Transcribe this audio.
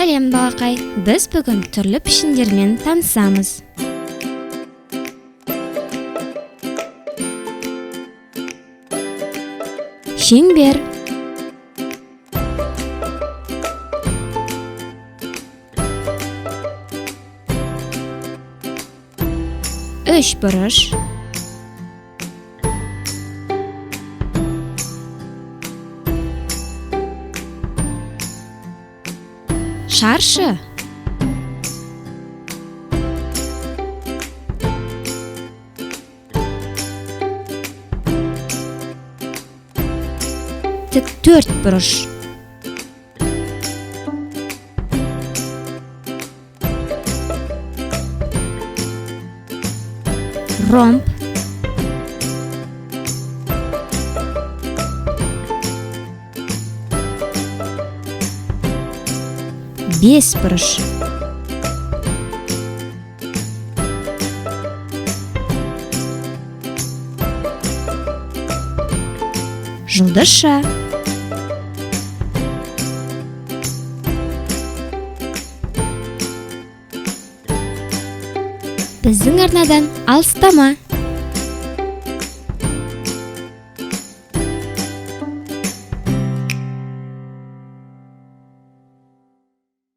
Сәлем балақай, біз бүгін түрлі пішіндермен танысамыз. Шеңбер, үшбұрыш, шаршы, тік төртбұрыш, ромб, бесбұрыш, жұлдызша, біздің арнадан алыстама.